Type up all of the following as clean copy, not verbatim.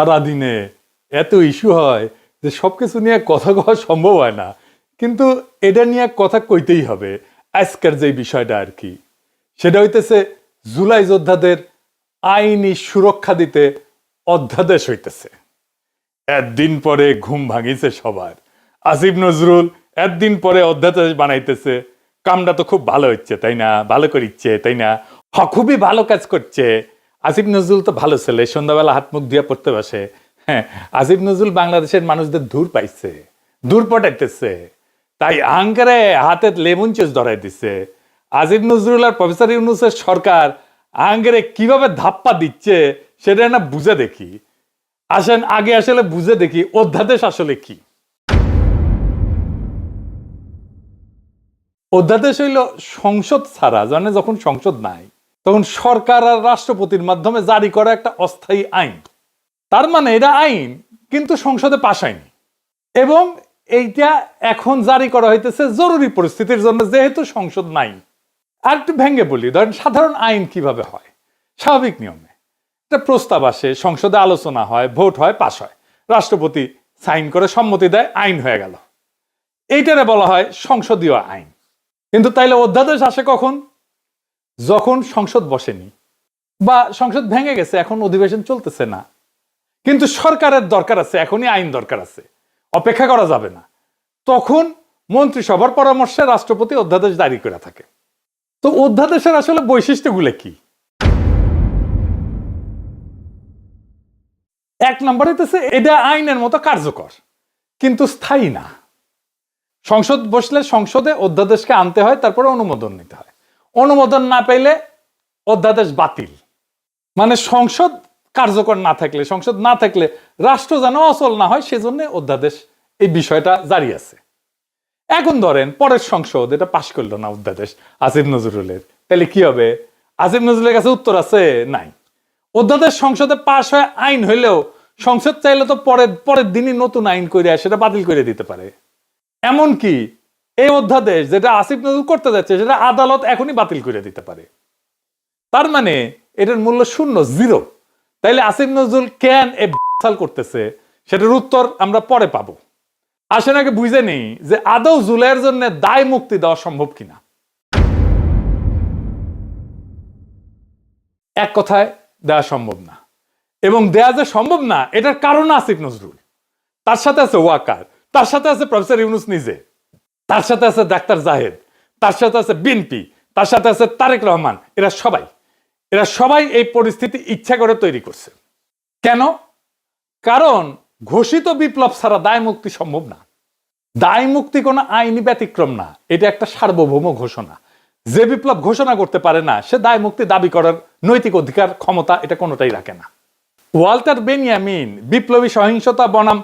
সারাদিনে এত ইস্যু হয় যে সবকিছু নিয়ে কথা কওয়া সম্ভব হয় না, কিন্তু এটা নিয়ে কথা কইতেই হবে। আজকের যে বিষয়টা আর কি, সেটা হইতেছে জুলাই যোদ্ধাদের আইনি সুরক্ষা দিতে অধ্যাদেশ হইতেছে। একদিন পরে ঘুম ভাঙিছে সবার। আসিফ নজরুল একদিন পরে অধ্যাদেশ বানাইতেছে। কামটা তো খুব ভালো হচ্ছে তাই না, ভালো করিচ্ছে তাই না, খুবই ভালো কাজ করছে। আসিফ নজরুল তো ভালো ছেলে, সন্ধ্যাবেলা হাত মুখ দিয়ে পড়তে বসে। হ্যাঁ, আসিফ নজরুল বাংলাদেশের মানুষদের দূর পাইছে, দূর পটাইতেছে, তাই আঙ্কারে হাতে লেমন চুস ধরাই দিচ্ছে। আসিফ নজরুল আর প্রফেসর ইউনূসের সরকার আঙ্কারে কিভাবে ধাপ্পা দিচ্ছে সেটা না বুঝে দেখি। আসেন আগে আসলে বুঝে দেখি অধ্যাদেশ আসলে কি। অধ্যাদেশ হইল সংসদ ছাড়া, জানে যখন সংসদ নাই তখন সরকার আর রাষ্ট্রপতির মাধ্যমে জারি করা একটা অস্থায়ী আইন। তার মানে এটা আইন কিন্তু সংসদে পাস হয়নি, এবং এইটা এখন জারি করা হইতেছে জরুরি পরিস্থিতির জন্য, যেহেতু সংসদ নাই। আর একটু ভেঙে বলি, ধরেন সাধারণ আইন কিভাবে হয়। স্বাভাবিক নিয়মে একটা প্রস্তাব আসে, সংসদে আলোচনা হয়, ভোট হয়, পাস হয়, রাষ্ট্রপতি সাইন করে সম্মতি দেয়, আইন হয়ে গেল। এইটারে বলা হয় সংসদীয় আইন। কিন্তু তাইলে অধ্যাদেশ আসে কখন? যখন সংসদ বসেনি বা সংসদ ভেঙে গেছে, এখন অধিবেশন চলতেছে না, কিন্তু সরকারের দরকার আছে, এখনই আইন দরকার আছে, অপেক্ষা করা যাবে না। তখন মন্ত্রিসভার পরামর্শে রাষ্ট্রপতি অধ্যাদেশ জারি করে থাকে। তো অধ্যাদেশের আসলে বৈশিষ্ট্যগুলো কি? এক নম্বর হইতেছে এটা আইনের মতো কার্যকর কিন্তু স্থায়ী না। সংসদ বসলে সংসদে অধ্যাদেশকে আনতে হয়, তারপরে অনুমোদন নিতে হয়। অনুমোদন না পেলে অধ্যাদেশ বাতিল। মানে সংসদ কার্যকর না থাকলে, সংসদ না থাকলে রাষ্ট্র যেন অচল না হয়, সেজন্য অধ্যাদেশ, এই বিষয়টা জারি আছে। এখন ধরেন পরের সংসদ এটা পাশ করলো না অধ্যাদেশ আসিফ নজরুলের, তাহলে কি হবে? আসিফ নজরুলের কাছে উত্তর আছে? নাই। অধ্যাদেশ সংসদে পাশ হয়ে আইন হইলেও সংসদ চাইলে তো পরের দিনই নতুন আইন করে সেটা বাতিল করে দিতে পারে। এমনকি এই অধ্যাদেশ যেটা আসিফ নজরুল করতে যাচ্ছে সেটা আদালত এখনই বাতিল করে দিতে পারে। তার মানে এটার মূল্য শূন্য, জিরো। তাইলে আসিফ নজরুল কেন এ সাল করতেছে সেটার উত্তর আমরা পরে পাবো। আসেন আগে বুঝে নেই যে আদৌ জুলাইয়ের জন্য দায় মুক্তি দেওয়া সম্ভব কিনা। এক কথায় দেওয়া সম্ভব না, এবং দেয়া যে সম্ভব না এটার কারণ আসিফ নজরুল, তার সাথে আছে ওয়াকার, তার সাথে আছে প্রফেসর ইউনূস নিজে, তার সাথে আছে ডাক্তার জাহেদ, তার সাথে আছে বিএনপি, তার সাথে আছে তারেক রহমান। এরা সবাই এই পরিস্থিতি ইচ্ছা করে তৈরি করছে। কেন? কারণ ঘোষিত বিপ্লব ছাড়া দায় মুক্তি সম্ভব না। দায় মুক্তি কোনো আইনি ব্যতিক্রম না, এটা একটা সার্বভৌম ঘোষণা। যে বিপ্লব ঘোষণা করতে পারে না সে দায় মুক্তি দাবি করার নৈতিক অধিকার, ক্ষমতা এটা কোনোটাই রাখে না। ওয়াল্টার বেনিয়ামিন বিপ্লবী সহিংসতা বনাম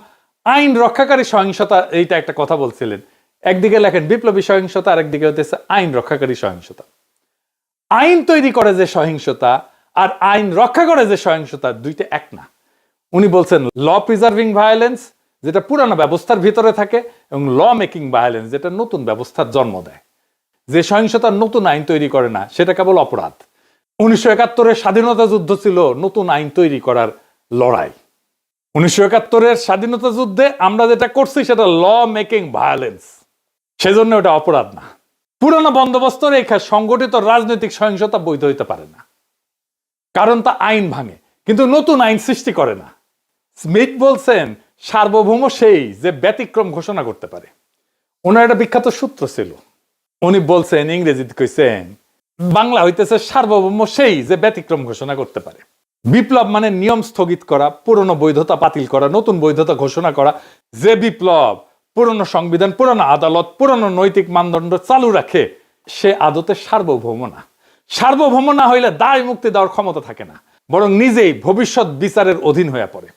আইন রক্ষাকারী সহিংসতা, এইটা একটা কথা বলছিলেন। একদিকে লেখেন বিপ্লবী সহিংসতা, আর একদিকে হতেছে আইন রক্ষাকারী সহিংসতা। আইন তৈরি করে যে সহিংসতা আর আইন রক্ষা করে যে সহিংসতা, দুইটা এক না। উনি বলছেন ল প্রিজার্ভিং ভায়োলেন্স, যেটা পুরানো ব্যবস্থার ভিতরে থাকে, এবং ল মেকিং ভায়োলেন্স, যেটা নতুন ব্যবস্থার জন্ম দেয়। যে সহিংসতার নতুন আইন তৈরি করে না সেটা কেবল অপরাধ। 1971-এর স্বাধীনতা যুদ্ধ ছিল নতুন আইন তৈরি করার লড়াই। 1971-এর স্বাধীনতা যুদ্ধে আমরা যেটা করছি সেটা ল মেকিং ভায়োলেন্স, সেজন্য ওটা অপরাধ না। পুরানো বন্দোবস্ত রেখা সংগঠিত রাজনৈতিক সহিংসতা বৈধ হইতে পারে না, কারণ তা আইন ভাঙে কিন্তু নতুন আইন সৃষ্টি করে না। স্মিথ বলছেন সার্বভৌম সেই যে ব্যতিক্রম ঘোষণা করতে পারে। ওনার একটা বিখ্যাত সূত্র ছিল, উনি বলছেন, ইংরেজিতে কইছেন, বাংলা হইতেছে সার্বভৌম সেই যে ব্যতিক্রম ঘোষণা করতে পারে। বিপ্লব মানে নিয়ম স্থগিত করা, পুরনো বৈধতা বাতিল করা, নতুন বৈধতা ঘোষণা করা। যে বিপ্লব পুরনো সংবিধান, পুরনো আদালত, পুরনো নৈতিক মানদণ্ড চালু রাখে, সে আদতে সার্বভৌম না। সার্বভৌম না হইলে দায় মুক্তি দেওয়ার ক্ষমতা থাকে না, বরং নিজেই ভবিষ্যৎ বিচারের অধীন হয়ে পড়ে।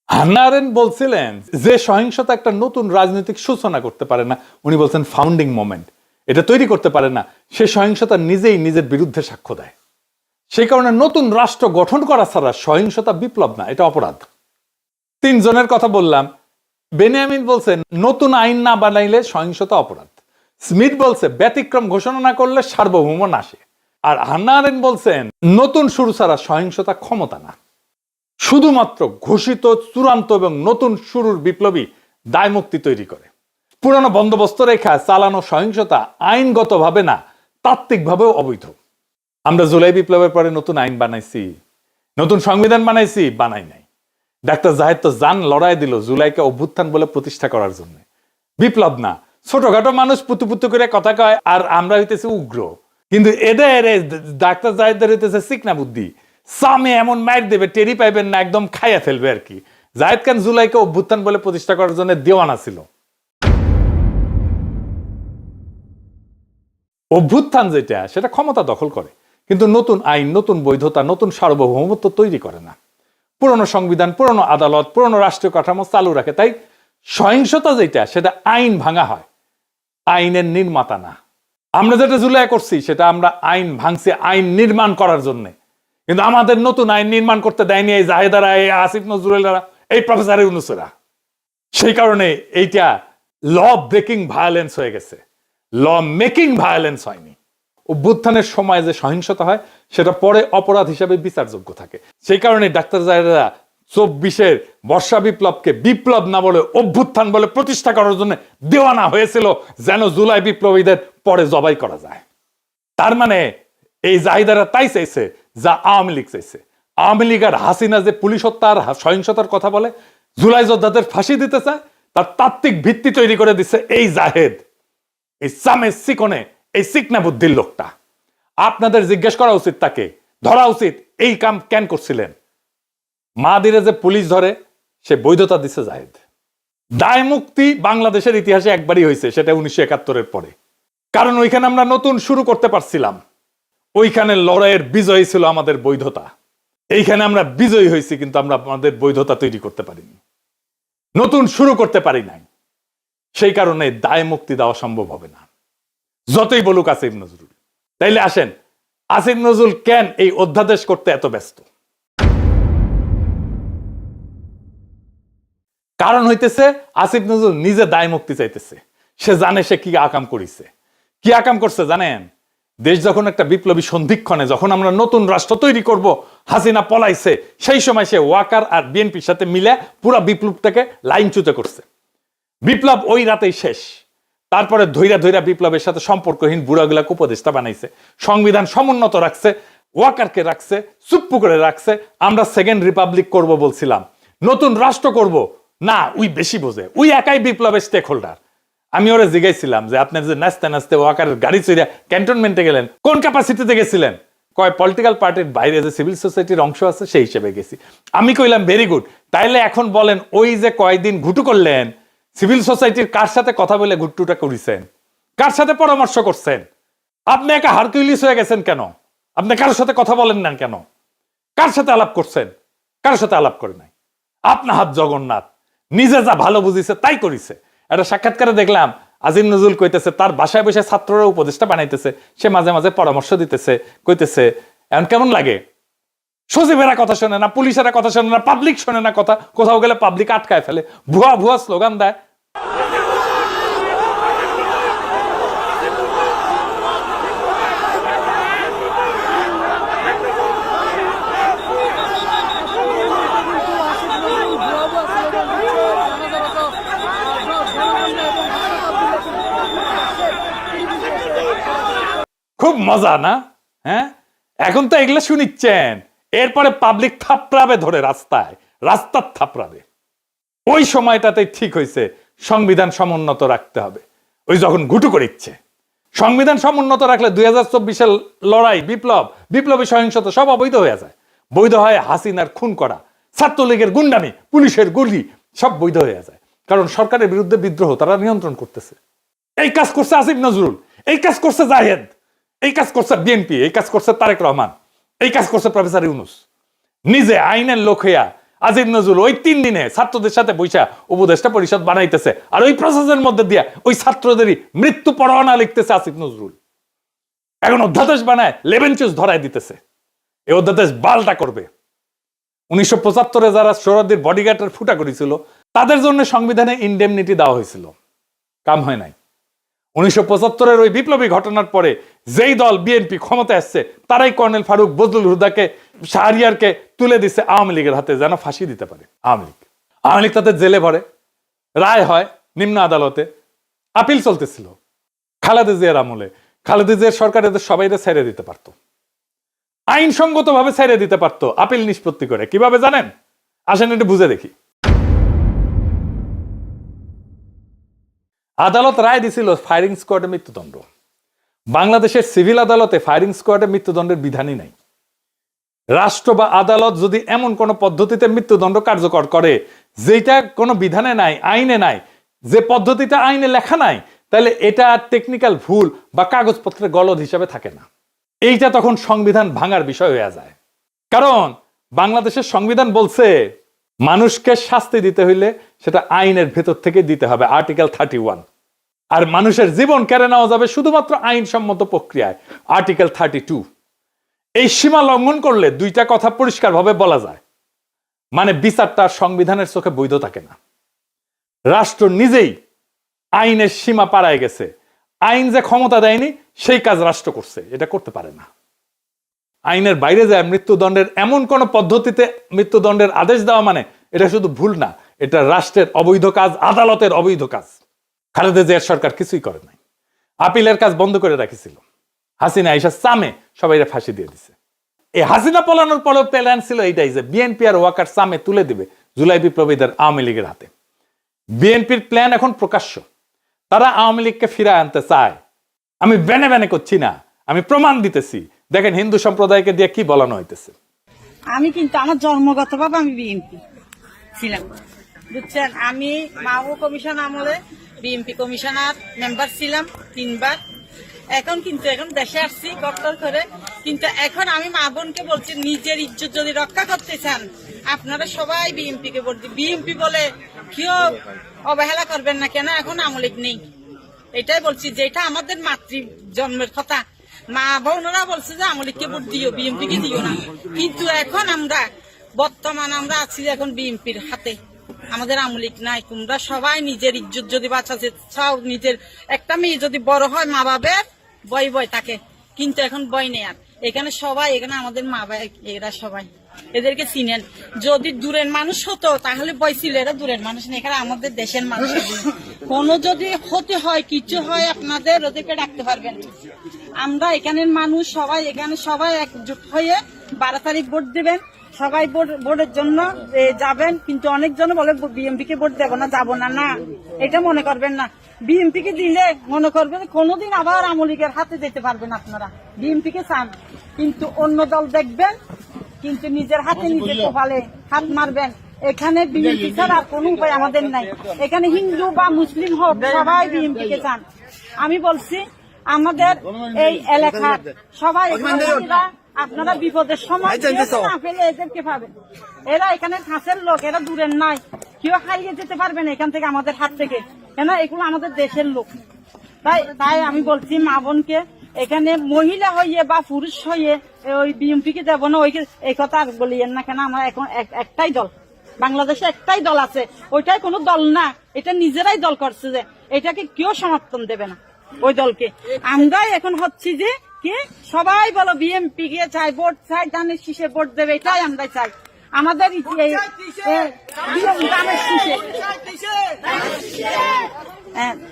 হান্না আরেন্ট বলছিলেন যে সহিংসতা একটা নতুন রাজনৈতিক সূচনা করতে পারে না, উনি বলছেন ফাউন্ডিং মোমেন্ট, এটা তৈরি করতে পারে না, সে সহিংসতা নিজেই নিজের বিরুদ্ধে সাক্ষ্য দেয়। সেই কারণে নতুন রাষ্ট্র গঠন করা ছাড়া সহিংসতা বিপ্লব না, এটা অপরাধ। তিনজনের কথা বললাম। বেনিয়ামিন বলছেন নতুন আইন না বানাইলে সহিংসতা অপরাধ। স্মিথ বলছে ব্যতিক্রম ঘোষণা না করলে সার্বভৌম নাশে। আর হান্না আরেন্ট বলছেন নতুন শুরু ছাড়া সহিংসতা ক্ষমতা না। শুধুমাত্র ঘোষিত চূড়ান্ত এবং নতুন শুরুর বিপ্লবী দায়মুক্তি তৈরি করে। পুরানো বন্দোবস্ত রেখা চালানো সহিংসতা আইনগতভাবে না, তাত্ত্বিকভাবেও অবৈধ। আমরা জুলাই বিপ্লবের পরে নতুন আইন বানাইছি, নতুন সংবিধান বানাইছি, বানাই নাই। ডাক্তার জাহেদ তো জান লড়াই দিল জুলাইকে অভ্যুত্থান বলে প্রতিষ্ঠা করার জন্য। বিপ্লব না, ছোটখাটো মানুষ পুতু পুতু করে কথা কয়, আর আমরা হইতেছি উগ্র। কিন্তু এদের ডাক্তার জাহেদের হইতেছে চিকনা বুদ্ধি, সামে এমন মাইর দেবে টেরি পাইবেন না, একদম খাইয়া ফেলবে আর কি। জাহেদ খান জুলাইকে অভ্যুত্থান বলে প্রতিষ্ঠা করার জন্য দেওয়ানা ছিল। অভ্যুত্থান যেটা, সেটা ক্ষমতা দখল করে, কিন্তু নতুন আইন, নতুন বৈধতা, নতুন সার্বভৌমত্ব তৈরি করে না। পুরনো সংবিধান, পুরনো আদালত, পুরনো রাষ্ট্রীয় কাঠামো চালু রাখে। তাই সহিংসতা যেটা, সেটা আইন ভাঙা হয়, আইনের নির্মাতা না। আমরা যেটা জুলাই করছি সেটা আমরা আইন ভাঙছি আইন নির্মাণ করার জন্য। কিন্তু আমাদের নতুন আইন নির্মাণ করতে দেয়নি এই জাহেদারা, এই আসিফ নজরুলেরা, এই প্রফেসর ইউনূসেরা। সেই কারণে এইটা ল ব্রেকিং ভায়োলেন্স হয়ে গেছে, ল মেকিং ভায়োলেন্স হয়নি। অভ্যুত্থানের সময় যে সহিংসতা হয় সেটা পরে অপরাধ হিসাবে বিচারযোগ্য থাকে। সেই কারণে ডাক্তার জাহেদরা 24-এর বর্ষা বিপ্লবকে বিপ্লব না বলে অভ্যুত্থান বলে প্রতিষ্ঠা করার জন্য দেওয়ানা হয়েছিল, যেন জুলাই বিপ্লবীদের পরে জবাই করা যায়। তার মানে এই জাহিদারা তাই চাইছে যা আওয়ামী লীগ চাইছে। আওয়ামী লীগ আর হাসিনা যে পুলিশ হত্যা আর সহিংসতার কথা বলে, জুলাই যোদ্ধাদের ফাঁসি দিতে চায়, তার তাত্ত্বিক ভিত্তি তৈরি করে দিচ্ছে এই জাহেদ, এই সামে সিকনে, এই সিকনা বুদ্ধির লোকটা। আপনাদের জিজ্ঞেস করা উচিত, তাকে ধরা উচিত। এই কাম কেন করছিলেন? মাদিরে যে পুলিশ ধরে, সে বৈধতা দিচ্ছে জাহেদ। দায় মুক্তি বাংলাদেশের ইতিহাসে একবারই হয়েছে, সেটা 1971-এর পরে। কারণ ওইখানে আমরা নতুন শুরু করতে পারছিলাম, ওইখানে লড়াইয়ের বিজয়ী ছিল আমাদের বৈধতা। এইখানে আমরা বিজয়ী হয়েছি, কিন্তু আমরা আমাদের বৈধতা তৈরি করতে পারিনি, নতুন শুরু করতে পারি নাই। সেই কারণে দায় মুক্তি দেওয়া সম্ভব হবে না, যতই বলুক আসিফ নজরুল। তাইলে আসেন, আসিফ নজরুল কেন এই অধ্যাদেশ করতে এত ব্যস্ত? কারণ হইতেছে আসিফ নজরুল নিজে দায় মুক্তি চাইতেছে। সে জানে সে কি আকাম করিছে। কি আকাম করছে জানেন? দেশ যখন একটা বিপ্লবী সন্ধিক্ষণে, যখন আমরা নতুন রাষ্ট্র তৈরি করব, হাসিনা পলাইছে, সেই সময় সে ওয়াকার আর বিএনপির সাথে মিলে পুরো বিপ্লবটাকে লাইনচ্যুত করছে। বিপ্লব ওই রাতেই শেষ। তারপরে ধৈরা ধৈরা বিপ্লবের সাথে সম্পর্কহীন বুড়াগুলাকে উপদেষ্টা বানাইছে, সংবিধান সমুন্নত রাখছে, ওয়াকারকে রাখছে, চুপ্পু করে রাখছে। আমরা সেকেন্ড রিপাবলিক করব বলছিলাম, নতুন রাষ্ট্র করব না, উই বেশি বোঝে, উই একাই বিপ্লবের স্টেক হোল্ডার। আমি ওরা জিজ্ঞাসছিলাম যে আপনার যে নাচতে নাচতে ওয়াকারের গাড়ি চড়ে ক্যান্টনমেন্টে গেলেন, কোন ক্যাপাসিটিতে গেছিলেন? কয় পলিটিক্যাল পার্টির বাইরে যে সিভিল সোসাইটির অংশ আছে সেই হিসেবে গেছি। আমি কইলাম ভেরি গুড। তাইলে এখন বলেন, ওই যে কয়েকদিন ঘুটু করলেন, সিভিল সোসাইটির কার সাথে কথা বলে ঘুট্টুটা করেছেন? কার সাথে পরামর্শ করছেন? আপনি একা হারকিউলিস হয়ে গেছেন কেন? আপনি কারোর সাথে কথা বলেন না কেন? কার সাথে আলাপ করছেন? কারোর সাথে আলাপ করে নাই। আপনার হাত জগন্নাথ, নিজে যা ভালো বুঝিছে তাই করিছে। একটা সাক্ষাৎকারে দেখলাম আজিম নজরুল কইতেছে তার বাসায় বসে ছাত্ররা উপদেষ্টা বানাইতেছে, সে মাঝে মাঝে পরামর্শ দিতেছে, কইতেছে এখন কেমন লাগে? সচিবেরা কথা শোনে না, পুলিশেরা কথা শোনে না, পাবলিক শোনে না কথা, কোথাও গেলে পাবলিক আটকায় ফেলে, ভুয়া ভুয়া স্লোগান দেয়। খুব মজা না? হ্যাঁ, এখন তো এগুলো শুনিচ্ছেন, এরপরে পাবলিক থাপড়াবে ধরে রাস্তায়, রাস্তার থাপড়াবে। ওই সময়টাতে ঠিক হয়েছে সংবিধান সমুন্নত রাখতে হবে। ওই যখন ঘুটু করে ইচ্ছে সংবিধান সমুন্নত রাখলে 2024-এর লড়াই, বিপ্লব, বিপ্লবী সহিংসতা সব অবৈধ হয়ে যায়। বৈধ হয় হাসিনার খুন করা, ছাত্রলীগের গুন্ডামি, পুলিশের গুলি, সব বৈধ হয়ে যায়। কারণ সরকারের বিরুদ্ধে বিদ্রোহ তারা নিয়ন্ত্রণ করতেছে। এই কাজ করছে আসিফ নজরুল, এই কাজ করছে জাহেদ, এই কাজ করছে বিএনপি, এই কাজ করছে তারেক রহমান, এই কাজ করছে প্রফেসর ইউনূস। নিজে আইনের লোক হইয়া আসিফ নজরুল ওই 3 দিনে ছাত্রদের সাথে বৈশা উপদেষ্টা পরিষদ বানাইতেছে, আর ওই প্রসেসের মধ্যে দিয়া ওই ছাত্রদেরই মৃত্যু পরোয়ানা লিখতেছে আসিফ নজরুল। এখন অধ্যাদেশ বানায় লেবেন চুজ ধরায় দিতেছে। এই অধ্যাদেশ বালটা করবে। 1975-এ যারা সোহরাওয়ার্দীর বডিগার্ডের ফুটা করেছিল, তাদের জন্য সংবিধানে ইনডেমনিটি দেওয়া হয়েছিল, কাম হয় নাই। 1975-এর ওই বিপ্লবী ঘটনার পরে যেই দল বিএনপি ক্ষমতায় আসছে তারাই কর্নেল ফারুক, বজলুল হুদাকে, শাহরিয়ারকে তুলে দিচ্ছে আওয়ামী লীগের হাতে যেন ফাঁসি দিতে পারে আওয়ামী লীগ তাদের জেলে ভরে, রায় হয় নিম্ন আদালতে, আপিল চলতেছিল। খালেদা জিয়ার আমলে খালেদা জিয়ার সরকার এদের সবাইকে ছেড়ে দিতে পারতো, আইনসঙ্গত ভাবে ছেড়ে দিতে পারতো আপিল নিষ্পত্তি করে। কিভাবে জানেন? আসেন একটু বুঝে দেখি। আদালত রায় দিছিল ফায়ারিং স্কোয়াডে মৃত্যুদণ্ড। বাংলাদেশের সিভিল আদালতে ফায়ারিং স্কোয়াডে মৃত্যুদণ্ডের বিধানই নাই। রাষ্ট্র বা আদালত যদি এমন কোন পদ্ধতিতে মৃত্যুদণ্ড কার্যকর করে যেটা কোনো বিধানে নাই, আইনে নাই, যে পদ্ধতিটা আইনে লেখা নাই, তাহলে এটা টেকনিক্যাল ভুল বা কাগজপত্রের গলদ হিসাবে থাকে না। এইটা তখন সংবিধান ভাঙার বিষয় হয়ে যায়। কারণ বাংলাদেশের সংবিধান বলছে মানুষকে শাস্তি দিতে হইলে সেটা আইনের ভেতর থেকে দিতে হবে, আর্টিকেল 31। আর মানুষের জীবন কেড়ে নেওয়া যাবে শুধুমাত্র আইনসম্মত প্রক্রিয়ায়, আর্টিকেল 32। এই সীমা লঙ্ঘন করলে দুইটা কথা পরিষ্কারভাবে বলা যায়, মানে বিচারটা সংবিধানের চোখে বৈধ থাকে না। রাষ্ট্র নিজেই আইনের সীমা পাড়ায় গেছে, আইন যে ক্ষমতা দেয়নি সেই কাজ রাষ্ট্র করছে, এটা করতে পারে না। আইনের বাইরে যায় মৃত্যুদণ্ডের এমন কোন পদ্ধতিতে মৃত্যুদণ্ডের আদেশ দেওয়া মানে এটা শুধু ভুল না, এটা রাষ্ট্রের অবৈধ কাজ, আদালতের অবৈধ কাজ। খালেদা জিয়ার সরকার কিছুই করে নাই, আপিলের কাজ বন্ধ করে রাখিছিল। হাসিনা আইসা সামে সবাই ফাঁসি দিয়ে দিছে। এই হাসিনা পলানোর পরেও প্ল্যান ছিল এইটাই যে বিএনপি আর ওয়াকার সামে তুলে দিবে জুলাই বিপ্লবীদের আওয়ামী লীগের হাতে। বিএনপির প্ল্যান এখন প্রকাশ্য, তারা আওয়ামী লীগকে ফিরায় আনতে চায়। আমি বেনে বেনে করছি না, আমি প্রমাণ দিতেছি। দেখেন হিন্দু সম্প্রদায়কে দিয়ে কি বলানো হইতেছে। আমি কিন্তু আমার জন্মগতভাবে আমি বিএনপি ছিলাম, বুঝছেন। আমি মাও কমিশন আমলে বিএনপি কমিশনার মেম্বার ছিলাম 3 বার। এখন দেশে আসছি ডক্টর করে, কিন্তু এখন আমি মা বোনকে বলছি নিজের ইজ্জত যদি রক্ষা করতে চান আপনারা সবাই বিএনপি কে ভোট দিন। বিএনপি বলে কেউ অবহেলা করবেন না, কেন এখন আওয়ামী লীগ নেই। এটাই বলছি, যেটা আমাদের মাতৃ জন্মের কথা। মা বোনরা বলছে যে আওয়ামী লীগকে ভোট দিও, বিএনপি কে দিও না। কিন্তু এখন বর্তমান আমরা আছি এখন বিএনপির হাতে, আমাদের আওয়ামী লীগ নাই। তোমরা সবাই নিজের ইজ্জত যদি বাঁচাতে চাও, নিজের একটা মেয়ে যদি বড় হয় মা বাবার বয় থাকে, কিন্তু এখন বয় নেই। আর এখানে সবাই, এখানে আমাদের মা বাবা এরা সবাই, এদেরকে চিনেন। যদি দূরের মানুষ হতো তাহলে বয় ছিল, এরা দূরের মানুষ নেই, এখানে আমাদের দেশের মানুষ। কোনো যদি ক্ষতি হয়, কিছু হয়, আপনাদের ওদেরকে ডাকতে পারবেন। আমরা এখানের মানুষ সবাই, এখানে সবাই একজোট হয়ে 12 তারিখ ভোট দিবেন। সবাই ভোটের জন্য যাবেন, কিন্তু অনেকজন বলে বিএনপি কে ভোট দেবো না, যাবো না। না, এটা মনে করবেন না। বিএনপি কে দিলে মনে করবেন কোনোদিন আবার আওয়ামী লীগের হাতে যেতে পারবেন আপনারা। বিএনপি কে চান, কিন্তু অন্য দল দেখবেন, কিন্তু নিজের হাতে নিজে কপালে হাত মারবেন। এখানে বিএনপি ছাড়া আর কোনো উপায় আমাদের নাই। এখানে হিন্দু বা মুসলিম হোক, সবাই বিএনপি কে চান। আমি বলছি আমাদের এই এলাকার সবাই, আপনারা বিপদের সময় না পেলে এদেরকে পাবেন। এরা এখানে কাছের লোক, এরা দূরের নাই, কেউ হারিয়ে যেতে পারবেন এখান থেকে, আমাদের হাত থেকে, কেন এগুলো আমাদের দেশের লোক। তাই আমি বলছি মা বোনকে, এখানে মহিলা হইয়ে বা পুরুষ হইয়ে ওই বিএনপি কে দেবো না, এই কথা আর বলিয়েন না। কেন আমরা এখন একটাই দল, বাংলাদেশে একটাই দল আছে, ওইটাই কোনো দল না, এটা নিজেরাই দল করছে, যে এটাকে কেউ সমর্থন দেবে না ওই দলকে। আমরাই এখন হচ্ছি যে কি সবাই বলো বিএনপি কে চাই, ভোট চাই, ধানের শীষে ভোট দেবে, এটাই আমরা চাই। আমাদের ধানের শীষে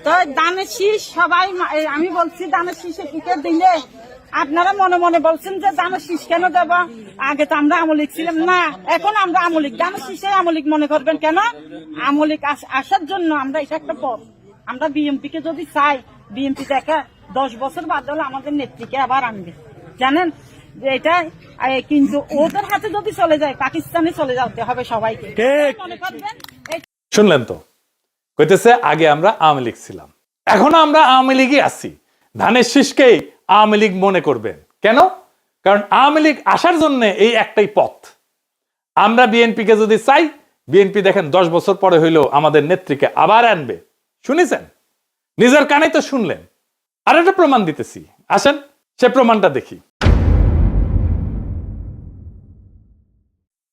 তো ধানের শীষ সবাই, আমি বলছি ধানের শীষে টিকিট দিলে আপনারা মনে মনে বলছেন যে ধানের শীষ কেন দেব, আগে তো আমরা আওয়ামী লীগ ছিলাম না, এখন আমরা আওয়ামী লীগ। ধানের শীষে আওয়ামী লীগ মনে করবেন কেন? আওয়ামী লীগ আসার জন্য আমরা, এটা একটা পথ। আমরা বিএনপি কে যদি চাই, বিএনপি দেখা 10 বছর বাদ হলে আমাদের নেত্রীকে আবার আনবে, জানেন যে এটা। কিন্তু ওদের হাতে যদি চলে যায়, পাকিস্তানে চলে যেতে হবে সবাইকে, মনে করবেন। শুনলেন তো, কইতেছে আগে আমরা আওয়ামী লীগ ছিলাম, এখন আমরা আওয়ামী লীগই আছি। ধানের শীষকেই আওয়ামী লীগ মনে করবেন কেন? কারণ আওয়ামী লীগ আসার জন্য এই একটাই পথ। আমরা বিএনপি কে যদি চাই, বিএনপি দেখেন 10 বছর পরে হইলেও আমাদের নেত্রীকে আবার আনবে। শুনেছেন, নিজের কানে তো শুনলেন। আর একটা প্রমাণ দিতেছি, আসেন সে প্রমাণটা দেখি।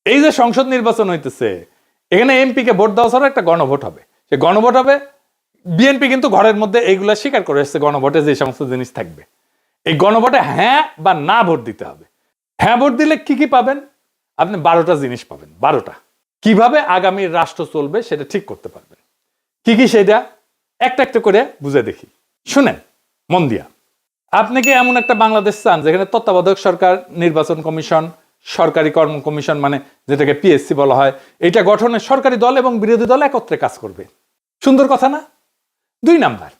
এই যে সংসদ নির্বাচন হইতেছে, এখানে এমপি কে ভোট দেওয়া ছাড়া একটা গণভোট হবে। সে গণভোট হবে বিএনপি কিন্তু ঘরের মধ্যে এইগুলা স্বীকার করে এসছে গণভোটে যে সমস্ত জিনিস থাকবে। এই গণভোটে হ্যাঁ বা না ভোট দিতে হবে। হ্যাঁ ভোট দিলে কি কি পাবেন? আপনি 12টা জিনিস পাবেন। 12টা কিভাবে আগামী রাষ্ট্র চলবে সেটা ঠিক করতে পারবেন। কি কি সেটা একটা একটা করে বুঝে দেখি, শুনেন মন দিয়া। আপনি কি এমন একটা বাংলাদেশ চান যেখানে তত্ত্বাবধায়ক সরকার, নির্বাচন কমিশন, সরকারি কর্ম কমিশন মানে যেটাকে পিএসসি বলা হয়, এটা গঠনে সরকারি দল এবং বিরোধী দল একত্রে কাজ করবে? সুন্দর কথা না? 2 নাম্বার,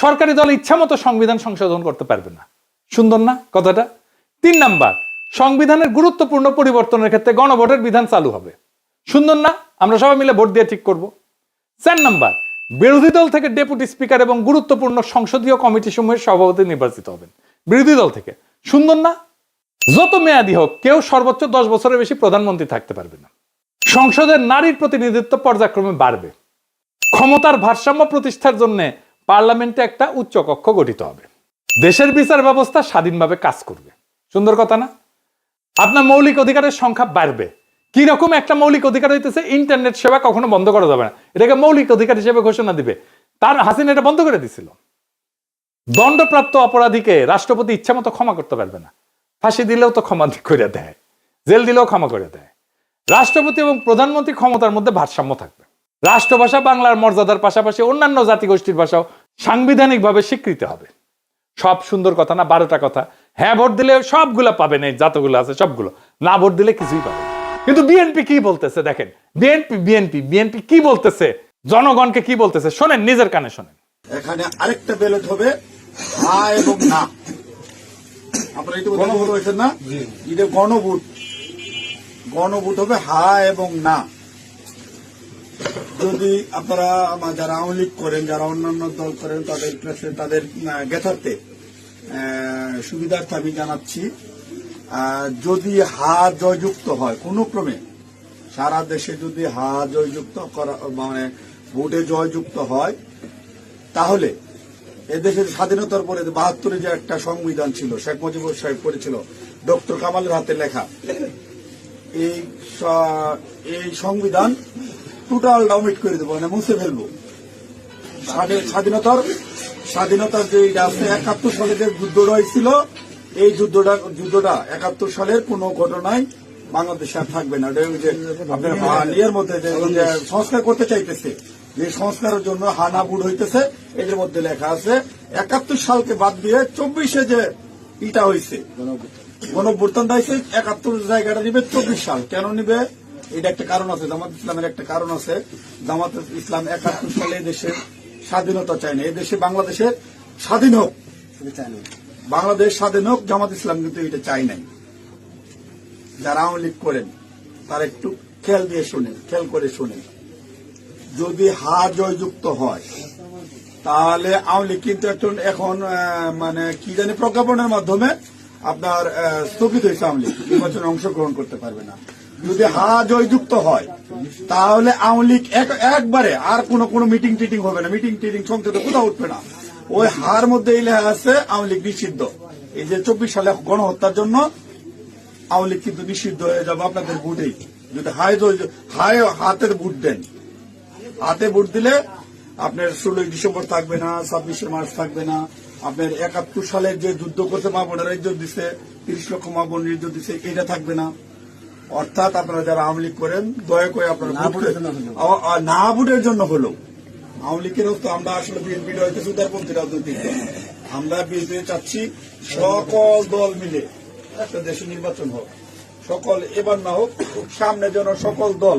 সরকারি দল ইচ্ছামতো সংবিধান সংশোধন করতে পারবে না। সুন্দর না কথাটা? 3 নাম্বার, সংবিধানের গুরুত্বপূর্ণ পরিবর্তনের ক্ষেত্রে গণভোটের বিধান চালু হবে। সুন্দর না? আমরা সবাই মিলে ভোট দিয়ে ঠিক করব। 4 নাম্বার, বিরোধী দল থেকে ডেপুটি স্পিকার এবং গুরুত্বপূর্ণ সংসদীয় কমিটি সমূহের সভাপতি নির্বাচিত হবেন বিরোধী দল থেকে। সুন্দর না? যত মেয়াদী হোক কেউ সর্বোচ্চ 10 বছরের বেশি প্রধানমন্ত্রী থাকতে পারবে না। সংসদের নারীর প্রতিনিধিত্ব পর্যায়ক্রমে বাড়বে। ক্ষমতার ভারসাম্য প্রতিষ্ঠার জন্য পার্লামেন্টে একটা উচ্চ কক্ষ গঠিত হবে। দেশের বিচার ব্যবস্থা স্বাধীনভাবে কাজ করবে। সুন্দর কথা না? আপনার মৌলিক অধিকারের সংখ্যা বাড়বে। কি রকম একটা মৌলিক অধিকার হইতেছে ইন্টারনেট সেবা কখনো বন্ধ করা যাবে না, এটাকে মৌলিক অধিকার হিসেবে ঘোষণা দিবে। তার হাসিনা এটা বন্ধ করে দিছিল। দণ্ডপ্রাপ্ত অপরাধীকে রাষ্ট্রপতি ইচ্ছা মতো ক্ষমা করতে পারবে না। ফাঁসি দিলেও তো ক্ষমা করে দেয়, জেল দিলেও ক্ষমা করে দেয়। রাষ্ট্রপতি এবং প্রধানমন্ত্রী ক্ষমতার মধ্যে ভারসাম্য থাকবে। রাষ্ট্রভাষা বাংলার মর্যাদার পাশাপাশি অন্যান্য জাতিগোষ্ঠীর ভাষাও সাংবিধানিকভাবে স্বীকৃত হবে। সব সুন্দর কথা না? 12টা কথা। হ্যাঁ ভোট দিলে সবগুলো পাবেন, এই যতগুলো আছে সবগুলো। না ভোট দিলে কিছুই পাবেন। কিন্তু বিএনপি কি বলতেছে দেখেন, বিএনপি কি বলতেছে, জনগণকে কি বলতেছে শোনেন, নিজের কানে শোনেন। এখানে আরেকটা ব্যালট হবে হা এবং না। আপনারা এটা গণভোট হয়েছেন না? এটা গণভোট। গণভোট হবে হা এবং না। যদি আপনারা যারা আওয়ামী লীগ করেন, যারা অন্যান্য দল করেন, তাদের জ্ঞাতার্থে সুবিধার্থে আমি জানাচ্ছি, যদি হা জয়যুক্ত হয় কোনো ক্রমে, সারা দেশে যদি হা জয়যুক্ত করা মানে ভোটে জয়যুক্ত হয়, তাহলে এদেশের স্বাধীনতার পরে 72-এ যে একটা সংবিধান ছিল, শেখ মুজিবুর সাহেব করেছিল, ডক্টর কামালের হাতে লেখা, এই সংবিধান টোটাল ডাউমিট করে দেবো, মানে মুছে ফেলবো। স্বাধীনতার যে আছে 71 সালে যে যুদ্ধটা হয়েছিল, এই যুদ্ধটা 71 সালের কোন ঘটনায় বাংলাদেশে আর থাকবে না। আপনার ইয়ের মধ্যে যে সংস্কার করতে চাইতেছে, যে সংস্কারের জন্য হানা বুট হইতেছে, এদের মধ্যে লেখা আছে 71 সালকে বাদ দিয়ে 24-এ যে ইটা হয়েছে, গণঅভ্যুত্থানটা হয়েছে, 71 জায়গাটা নিবে 24 সাল। কেন নিবে? এটা একটা কারণ আছে, জামাত ইসলামের একটা কারণ আছে। জামাত ইসলাম 71 সালে দেশের স্বাধীনতা চায় না, এদেশে বাংলাদেশের স্বাধীন হোক, বাংলাদেশ স্বাধীন হোক, জামাত ইসলাম কিন্তু এটা চাই নাই। যারা আওয়ামী লীগ করেন তারা একটু খেয়াল করে শোনেন। যদি হা জয়যুক্ত হয় তাহলে আওয়ামী লীগ কিন্তু এখন মানে কি জানি প্রজ্ঞাপনের মাধ্যমে আপনার স্থগিত হয়েছে, আওয়ামী লীগ নির্বাচনে অংশগ্রহণ করতে পারবে না। যদি হা জয়যুক্ত হয় তাহলে আওয়ামী লীগ একবারে আর কোনো মিটিং টিটিং হবে না, মিটিং টিটিং সংসদে কোথাও উঠবে না। ওই হার মধ্যে এই লেখা আছে আওয়ামী লীগ নিষিদ্ধ। এই যে 24 সালে গণহত্যার জন্য আওয়ামী লীগ কিন্তু নিষিদ্ধ হয়ে যাবে আপনাদের ভোটেই। যদি হাতে ভোট দেন, হাতে ভোট দিলে আপনার 16 ডিসেম্বর থাকবে না, 26শে মার্চ থাকবে না, আপনার 71 সালের যে যুদ্ধ করতে মা বোনেরা ইজ্জত দিচ্ছে, 30 লক্ষ মা বোনের ইজ্জত দিচ্ছে, এটা থাকবে না। অর্থাৎ আপনারা যারা আওয়ামী লীগ করেন দয়া করে আপনারা না ভোটের জন্য হলো, আওয়ামী লীগের তো আমরা আসলে বিএনপি হইতেছে উদারপন্থী রাজনৈতিক দল। আমরা বিএনপি চাচ্ছি সকল দল মিলে একটা দেশে নির্বাচন হোক, সকল এবার না হোক, সামনে যেন সকল দল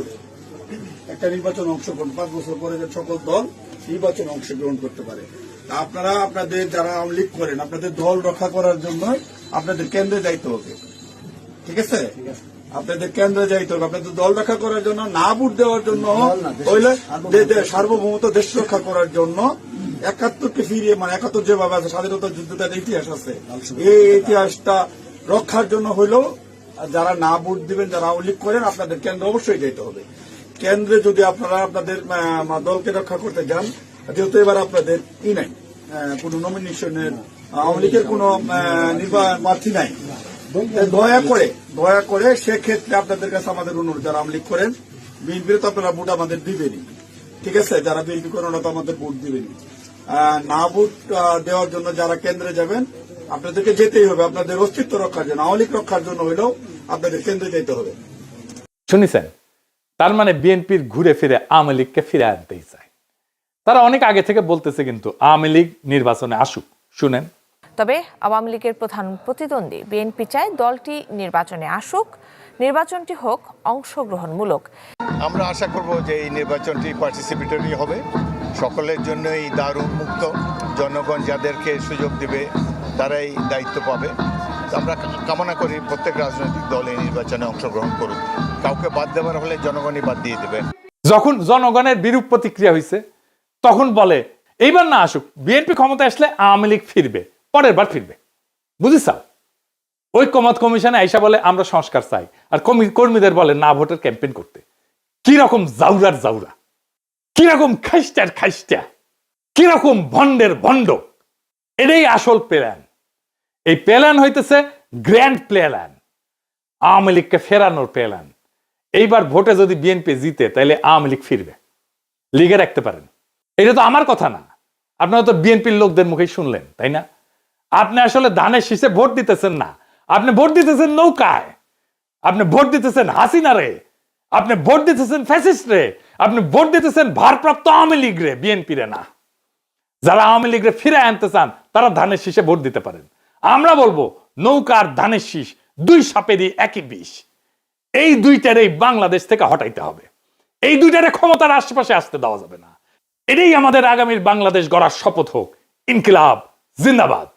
একটা নির্বাচন অংশগ্রহণ, 5 বছর পরে যে সকল দল নির্বাচন অংশগ্রহণ করতে পারে। আপনারা আপনাদের যারা আওয়ামী লীগ করেন আপনাদের দল রক্ষা করার জন্য আপনাদের কেন্দ্রে যাইতে হবে, ঠিক আছে? আপনাদের কেন্দ্রে যাইতে হবে, আপনাদের দল রক্ষা করার জন্য, না ভোট দেওয়ার জন্য, হইলে সার্বভৌমত্ব দেশ রক্ষা করার জন্য 71কে ফিরিয়ে, মানে 71 যেভাবে আছে স্বাধীনতা যুদ্ধটার ইতিহাস আছে, এই ইতিহাসটা রক্ষার জন্য হইলেও যারা না ভোট দিবেন, যারা আওয়ামী লীগ করেন, আপনাদের কেন্দ্রে অবশ্যই যেতে হবে। কেন্দ্রে যদি আপনারা আপনাদের দলকে রক্ষা করতে যান, যেহেতু এবার আপনাদের নাই কোন নমিনেশনের, আওয়ামী লীগের কোন প্রার্থী নাই, দয়া করে সেক্ষেত্রে আপনাদের কাছে আমাদের অনুরোধ, যারা আওয়ামী লীগ করেন, বিএনপির তো আপনারা ভোট আমাদের দিবেনই, ঠিক আছে, যারা বিএনপি করেন ওরা তো আমাদের ভোট দিবেন। না ভোট দেওয়ার জন্য যারা কেন্দ্রে যাবেন, আপনাদেরকে যেতেই হবে, আপনাদের অস্তিত্ব রক্ষার জন্য, আওয়ামী লীগ রক্ষার জন্য হলেও আপনাদের কেন্দ্রে যেতে হবে। শুনেছেন? তার মানে বিএনপির ঘুরে ফিরে আওয়ামী লীগকে ফিরে আনতেই চায়। তারা অনেক আগে থেকে বলতেছে কিন্তু আওয়ামী লীগ নির্বাচনে আসুক। শুনেন। তবে আওয়ামী লীগের প্রধান প্রতিদ্বন্দ্বী বিএনপি চায় দলটি নির্বাচনে আসুক, নির্বাচনটি হোক অংশগ্রহণমূলক। আমরা আশা করব যে এই নির্বাচনটি পার্টিসিপেটরি হবে, সকলের জন্যই দ্বার উন্মুক্ত, জনগণ যাদেরকে সুযোগ দেবে তারাই দায়িত্ব পাবে। আমরা কামনা করি প্রত্যেক রাজনৈতিক দল এই নির্বাচনে অংশগ্রহণ করুক, কাউকে বাদ দেওয়ার হলে জনগণই বাদ দিয়ে দেবে। যখন জনগণের বিরূপ প্রতিক্রিয়া হয়েছে তখন বলে এইবার না আসুক, বিএনপি ক্ষমতা আসলে আওয়ামী লীগ ফিরবে, পরের বার ফিরবে। বুঝিসাও? ঐক্যমত কমিশনে আইসা বলে আমরা সংস্কার চাই, আর কর্মীদের বলে না ভোটের ক্যাম্পেইন করতে। কি রকম জাউরার জাউরা, কি রকম খাইস্টার খাইস্টা, কি রকম ভন্ডের ভন্ড। এটাই আসল প্ল্যান। এই প্ল্যান হইতেছে গ্র্যান্ড প্ল্যান, আওয়ামী লীগকে ফেরানোর প্ল্যান। এইবার ভোটে যদি বিএনপি জিতে তাহলে আওয়ামী লীগ ফিরবে, লিগে রাখতে পারেন। এটা তো আমার কথা না, আপনারা তো বিএনপির লোকদের মুখেই শুনলেন, তাই না? আপনি আসলে ধানের শীষে ভোট দিতেছেন না, আপনি ভোট দিতেছেন নৌকায়, আপনি ভোট দিতেছেন হাসিনা রে, আপনি ভোট দিতেছেন ফ্যাসিস্ট রে, আপনি ভোট দিতেছেন ভারপ্রাপ্ত আওয়ামী লীগ রে, বিএনপি রে না। যারা আওয়ামী লীগ রে ফিরে আনতে চান তারা ধানের শীষে ভোট দিতে পারেন। আমরা বলবো নৌকার ধানের শীষ দুই সাপেরই একই বিষ। এই দুইটারেই বাংলাদেশ থেকে হটাইতে হবে, এই দুইটারে ক্ষমতার আশেপাশে আসতে দেওয়া যাবে না। এটাই আমাদের আগামীর বাংলাদেশ গড়ার শপথ হোক। ইনকিলাব জিন্দাবাদ।